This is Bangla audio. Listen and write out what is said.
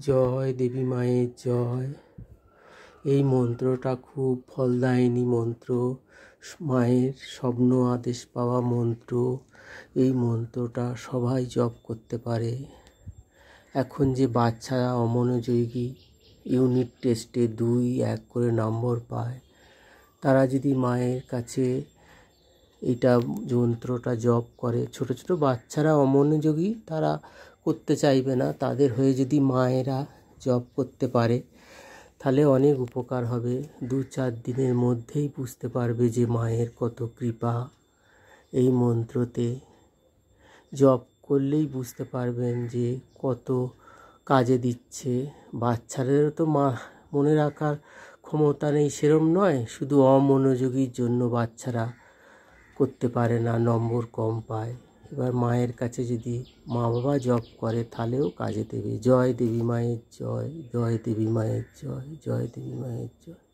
জয় দেবী মায়ের জয়। এই মন্ত্রটা খুব ফলদায়িনী মন্ত্র, মায়ের স্বপ্ন আদেশ পাওয়া মন্ত্র। এই মন্ত্রটা সবাই জপ করতে পারে। এখন যে বাচ্চারা অমনোযোগী, ইউনিট টেস্টে 2-1 করে নম্বর পায়, তারা যদি মায়ের কাছে এইটা মন্ত্রটা জপ করে, ছোট ছোট বাচ্চারা অমনোযোগী, তারা করতে চাইবে না, তাদের হয়ে যদি মায়েরা জপ করতে পারে তাহলে অনেক উপকার হবে। 2-4 দিনের মধ্যেই বুঝতে পারবে যে মায়ের কত কৃপা। এই মন্ত্রতে জপ করলেই বুঝতে পারবেন যে কত কাজে দিচ্ছে। বাচ্চাদেরও তো মনে রাখার ক্ষমতা নেই সেরম নয়, শুধু অমনোযোগীর জন্য বাচ্চারা করতে পারে না, নম্বর কম পায়। এবার মায়ের কাছে যদি মা বাবা জপ করে তাহলেও কাজে দেবে। জয় দেবী মায়ের জয়, জয় দেবী মায়ের জয়, জয় দেবী মায়ের জয়।